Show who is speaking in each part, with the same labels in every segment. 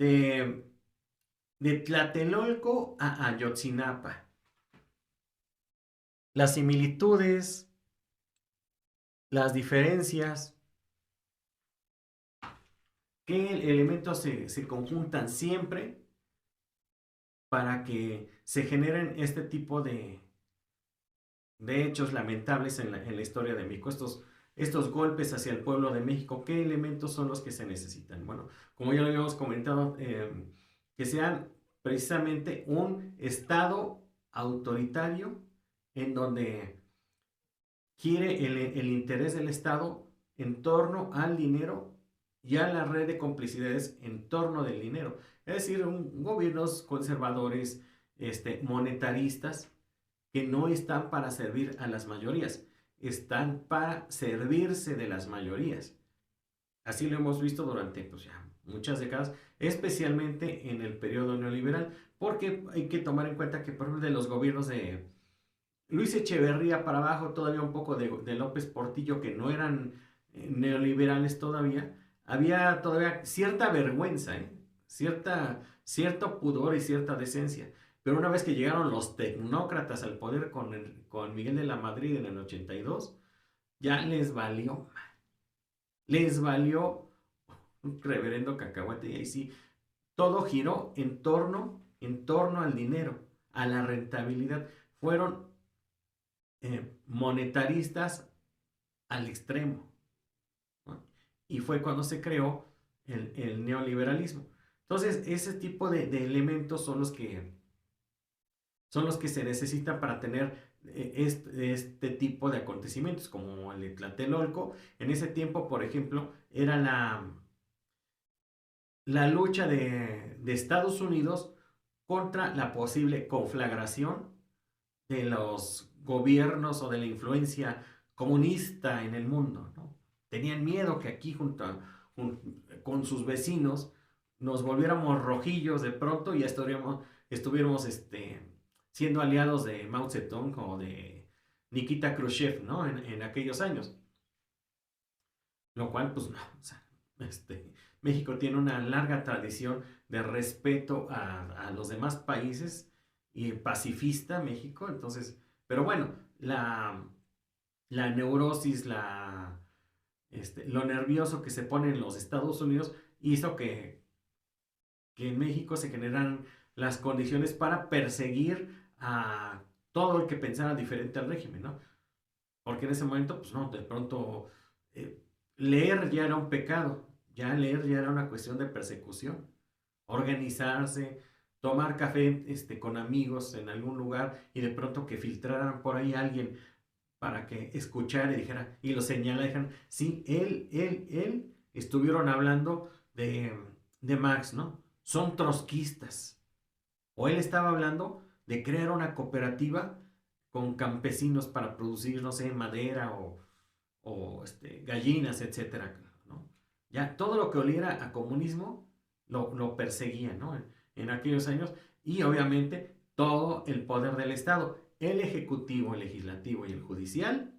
Speaker 1: de, de Tlatelolco a Ayotzinapa. Las similitudes, las diferencias, qué elementos se conjuntan siempre para que se generen este tipo de hechos lamentables en la historia de México. Estos golpes hacia el pueblo de México, ¿qué elementos son los que se necesitan? Bueno, como ya lo habíamos comentado, que sean precisamente un Estado autoritario en donde quiere el interés del Estado en torno al dinero y a la red de complicidades en torno del dinero. Es decir, gobiernos conservadores, monetaristas, que no están para servir a las mayorías, están para servirse de las mayorías. Así lo hemos visto durante pues, ya muchas décadas, especialmente en el periodo neoliberal, porque hay que tomar en cuenta que, por ejemplo, de los gobiernos de Luis Echeverría para abajo, todavía un poco de López Portillo, que no eran neoliberales todavía, había todavía cierta vergüenza, cierto pudor y cierta decencia. Pero una vez que llegaron los tecnócratas al poder con Miguel de la Madrid en el 82, ya les valió un reverendo cacahuate. Y ahí sí, todo giró en torno al dinero, a la rentabilidad. Fueron monetaristas al extremo, ¿no? Y fue cuando se creó el neoliberalismo. Entonces, ese tipo de elementos son los que se necesitan para tener este tipo de acontecimientos, como el de Tlatelolco. En ese tiempo, por ejemplo, era la lucha de Estados Unidos contra la posible conflagración de los gobiernos o de la influencia comunista en el mundo, ¿no? Tenían miedo que aquí con sus vecinos nos volviéramos rojillos de pronto y ya estuviéramos siendo aliados de Mao Zedong o de Nikita Khrushchev, ¿no? En aquellos años. Lo cual, pues no, o sea, México tiene una larga tradición de respeto a los demás países y pacifista México, entonces, pero bueno, la neurosis, lo nervioso que se pone en los Estados Unidos hizo que en México se generan las condiciones para perseguir a todo el que pensara diferente al régimen, ¿no? Porque en ese momento, pues no, de pronto leer ya era un pecado, ya leer ya era una cuestión de persecución. Organizarse, tomar café con amigos en algún lugar y de pronto que filtraran por ahí a alguien para que escuchara y dijera, y lo señala, dijeran, sí, él, estuvieron hablando de Marx, ¿no? Son trotskistas. O él estaba hablando de crear una cooperativa con campesinos para producir, no sé, madera o gallinas, etcétera, ¿no? Ya todo lo que oliera a comunismo lo perseguían, ¿no? En aquellos años y obviamente todo el poder del Estado, el ejecutivo, el legislativo y el judicial,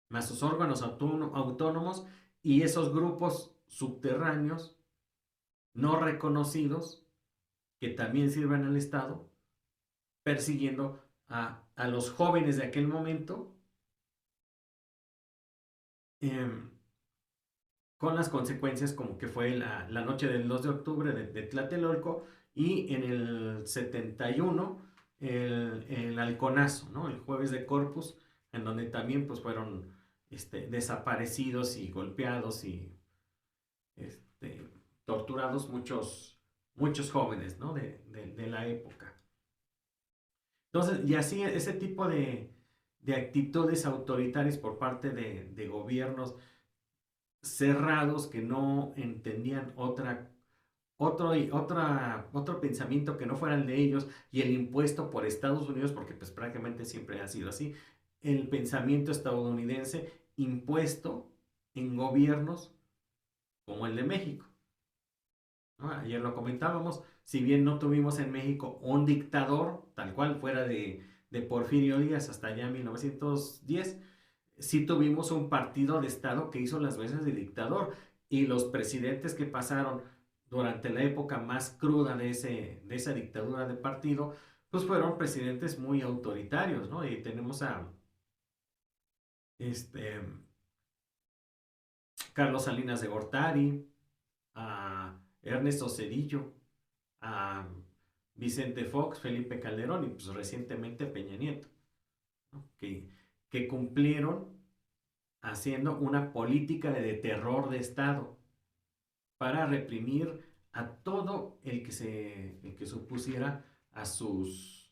Speaker 1: más sus órganos autónomos y esos grupos subterráneos no reconocidos que también sirven al Estado, persiguiendo a los jóvenes de aquel momento eh, con las consecuencias como que fue la noche del 2 de octubre de Tlatelolco y en el 71 el halconazo, ¿no? El jueves de Corpus, en donde también pues fueron desaparecidos y golpeados y este, torturados muchos jóvenes, ¿no? De la época. Entonces, y así ese tipo de actitudes autoritarias por parte de gobiernos cerrados que no entendían otro pensamiento que no fuera el de ellos y el impuesto por Estados Unidos, porque pues prácticamente siempre ha sido así, el pensamiento estadounidense impuesto en gobiernos como el de México, ¿no? Ayer lo comentábamos, si bien no tuvimos en México un dictador, tal cual fuera de Porfirio Díaz hasta allá en 1910, sí tuvimos un partido de Estado que hizo las veces de dictador y los presidentes que pasaron durante la época más cruda de esa dictadura de partido, pues fueron presidentes muy autoritarios, ¿no? Y tenemos a este, Carlos Salinas de Gortari, a Ernesto Zedillo, a Vicente Fox, Felipe Calderón y pues recientemente Peña Nieto, ¿no? Que cumplieron haciendo una política de terror de Estado para reprimir a todo el que se opusiera a sus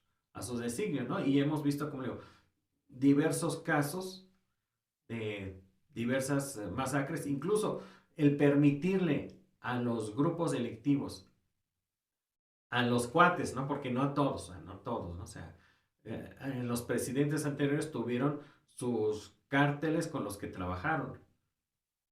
Speaker 1: designios, ¿no? Y hemos visto, como digo, diversos casos de diversas masacres, incluso el permitirle a los grupos delictivos, a los cuates, ¿no? Porque no a todos, o sea, no todos, ¿no? O sea, los presidentes anteriores tuvieron sus cárteles con los que trabajaron,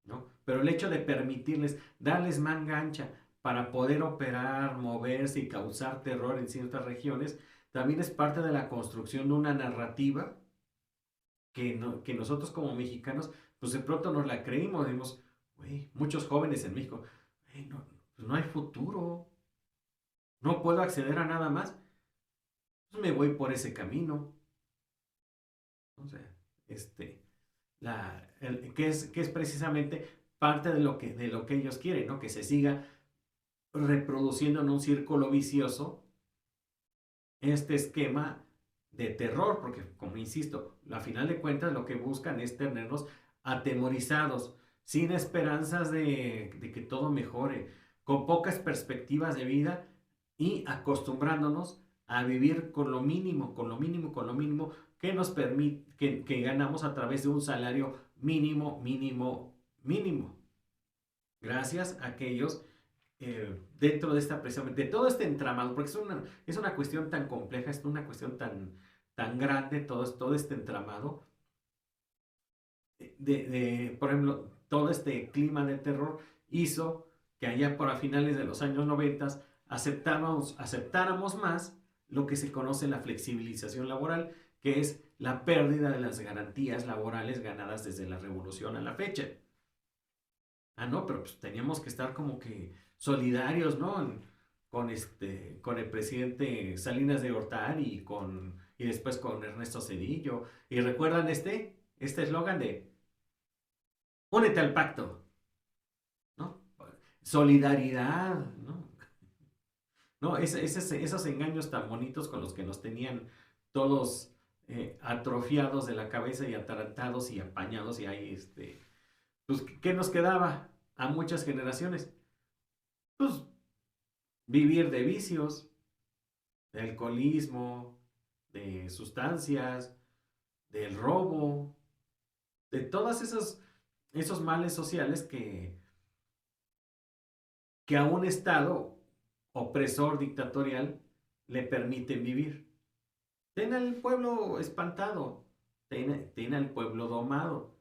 Speaker 1: ¿no? Pero el hecho de permitirles, darles manga ancha para poder operar, moverse y causar terror en ciertas regiones, también es parte de la construcción de una narrativa que, no, que nosotros como mexicanos, pues de pronto nos la creímos, decimos, güey, muchos jóvenes en México, no, pues no hay futuro, no puedo acceder a nada más, pues me voy por ese camino. O sea, este, que es precisamente parte de lo que ellos quieren, ¿no? Que se siga reproduciendo en un círculo vicioso este esquema de terror, porque como insisto, a final de cuentas lo que buscan es tenernos atemorizados, sin esperanzas de que todo mejore, con pocas perspectivas de vida y acostumbrándonos a vivir con lo mínimo, con lo mínimo, con lo mínimo que nos permite, que ganamos a través de un salario mínimo, mínimo, mínimo. Gracias a aquellos dentro de esta precisamente, de todo este entramado, porque es una cuestión tan compleja, es una cuestión tan grande, todo este entramado, por ejemplo, todo este clima de terror hizo que allá por a finales de los años 90 aceptáramos más lo que se conoce la flexibilización laboral, que es la pérdida de las garantías laborales ganadas desde la revolución a la fecha. Ah, no, pero pues teníamos que estar como que solidarios, ¿no? Con el presidente Salinas de Gortari y después con Ernesto Zedillo. Y recuerdan este eslogan de únete al pacto, ¿no? Solidaridad, ¿no? No, esos engaños tan bonitos con los que nos tenían todos atrofiados de la cabeza y atarantados y apañados y ahí, pues, ¿qué nos quedaba a muchas generaciones? Pues vivir de vicios, de alcoholismo, de sustancias, del robo, de todos esos males sociales que a un Estado opresor dictatorial le permiten vivir. Ten al pueblo espantado, ten al pueblo domado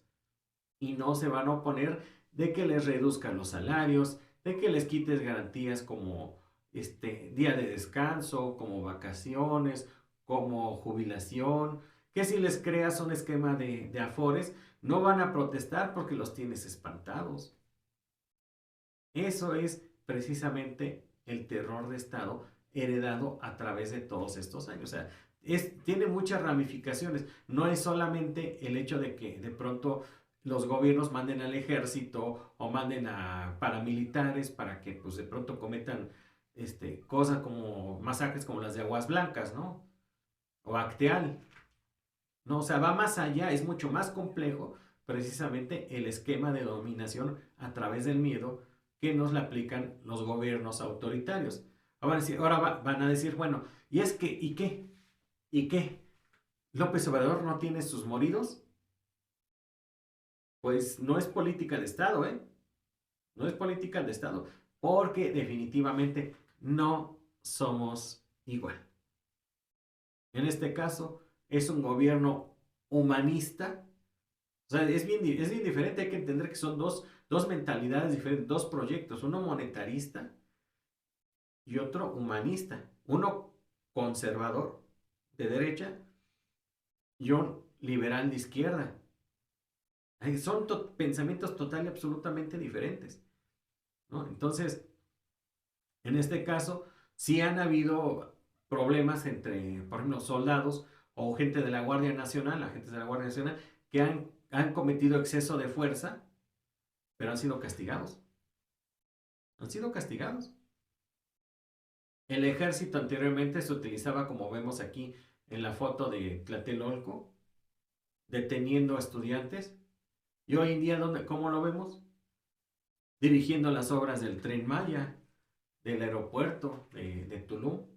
Speaker 1: y no se van a oponer de que les reduzcan los salarios, de que les quites garantías como día de descanso, como vacaciones, como jubilación, que si les creas un esquema de afores, no van a protestar porque los tienes espantados. Eso es precisamente el terror de Estado heredado a través de todos estos años. O sea, tiene muchas ramificaciones. No es solamente el hecho de que de pronto los gobiernos manden al ejército o manden a paramilitares para que pues de pronto cometan cosas como masacres como las de Aguas Blancas, ¿no? O Acteal. No, o sea, va más allá, es mucho más complejo precisamente el esquema de dominación a través del miedo que nos le aplican los gobiernos autoritarios. Ahora van a decir, bueno, ¿y es que, y qué? ¿Y qué? ¿López Obrador no tiene sus moridos? Pues no es política de Estado, ¿eh? No es política de Estado, porque definitivamente no somos igual. En este caso, es un gobierno humanista. O sea, es bien diferente, hay que entender que son dos mentalidades diferentes, dos proyectos, uno monetarista y otro humanista, uno conservador de derecha y un liberal de izquierda. Son pensamientos total y absolutamente diferentes, ¿no? Entonces, En este caso, sí han habido problemas entre, por ejemplo, soldados o gente de la Guardia Nacional, agentes de la Guardia Nacional, que han cometido exceso de fuerza, pero han sido castigados. Han sido castigados. El ejército anteriormente se utilizaba, como vemos aquí en la foto de Tlatelolco, deteniendo a estudiantes. Y hoy en día, ¿cómo lo vemos? Dirigiendo las obras del Tren Maya, del aeropuerto de Tulum.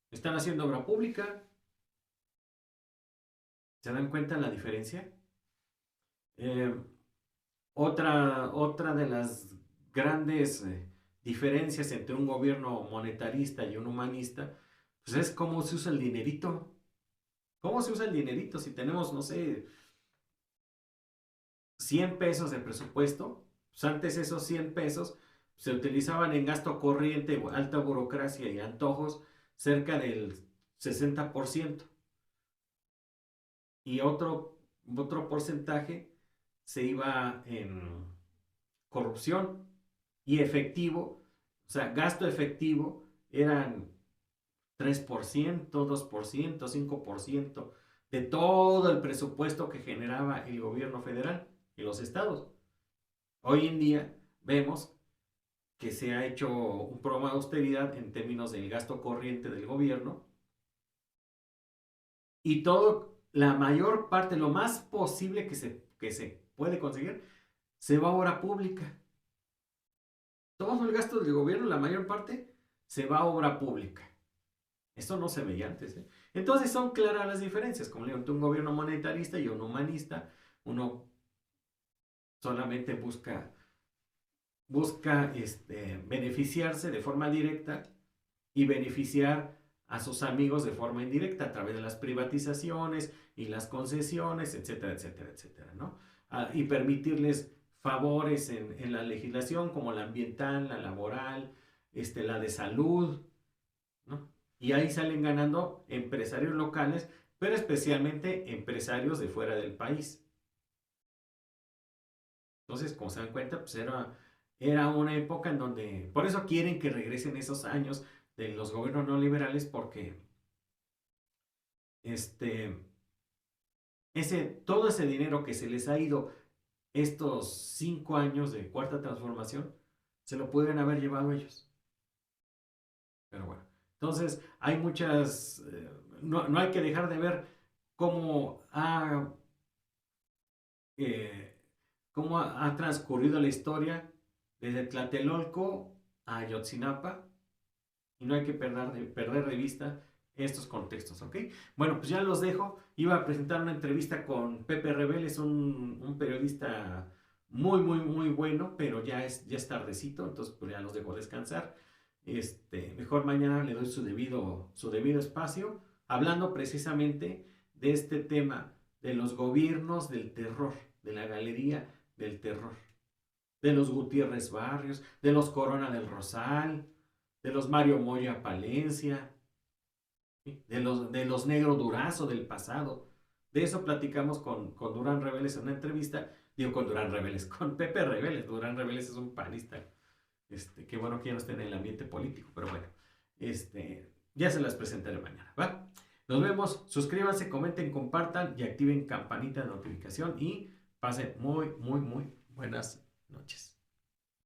Speaker 1: Están haciendo obra pública. ¿Se dan cuenta la diferencia? Eh, otra de las grandes diferencias entre un gobierno monetarista y un humanista, pues es cómo se usa el dinerito. ¿Cómo se usa el dinerito? Si tenemos, no sé, 100 pesos de presupuesto, pues antes esos 100 pesos se utilizaban en gasto corriente, alta burocracia y antojos cerca del 60%. Y otro porcentaje se iba en corrupción y efectivo, o sea, gasto efectivo eran 3%, 2%, 5% de todo el presupuesto que generaba el gobierno federal y los estados. Hoy en día vemos que se ha hecho un programa de austeridad en términos del gasto corriente del gobierno y todo, la mayor parte, lo más posible que se puede conseguir, se va a obra pública. Todo el gasto del gobierno, la mayor parte, se va a obra pública. Esto no se veía antes, ¿eh? Entonces son claras las diferencias, como le digo, un gobierno monetarista y un humanista, uno solamente busca beneficiarse de forma directa y beneficiar a sus amigos de forma indirecta a través de las privatizaciones y las concesiones, etcétera, etcétera, etcétera, ¿no? Y permitirles favores en la legislación como la ambiental, la laboral, la de salud, ¿no? Y ahí salen ganando empresarios locales, pero especialmente empresarios de fuera del país. Entonces, como se dan cuenta, pues era una época en donde, por eso quieren que regresen esos años de los gobiernos no liberales, porque este, todo ese dinero que se les ha ido estos 5 años de cuarta transformación, se lo pueden haber llevado ellos. Pero bueno, entonces hay no hay que dejar de ver cómo eh, ha transcurrido la historia desde Tlatelolco a Ayotzinapa y no hay que perder de vista estos contextos, ¿ok? Bueno, pues ya los dejo. Iba a presentar una entrevista con Pepe Rebeles, un periodista muy, muy, muy bueno, pero ya es tardecito, entonces pues ya los dejo descansar. Mejor mañana le doy su debido espacio, hablando precisamente de este tema de los gobiernos del terror, de la galería del terror, de los Gutiérrez Barrios, de los Corona del Rosal, de los Mario Moya Palencia, ¿sí? de los Negro Durazo del pasado. De eso platicamos con Durán Reveles en una entrevista. Digo con Durán Reveles, con Pepe Reveles. Durán Reveles es un panista. Qué bueno que ya no esté en el ambiente político, pero bueno, ya se las presentaré mañana, ¿va? Nos vemos, suscríbanse, comenten, compartan y activen campanita de notificación y pasen muy, muy, muy buenas noches.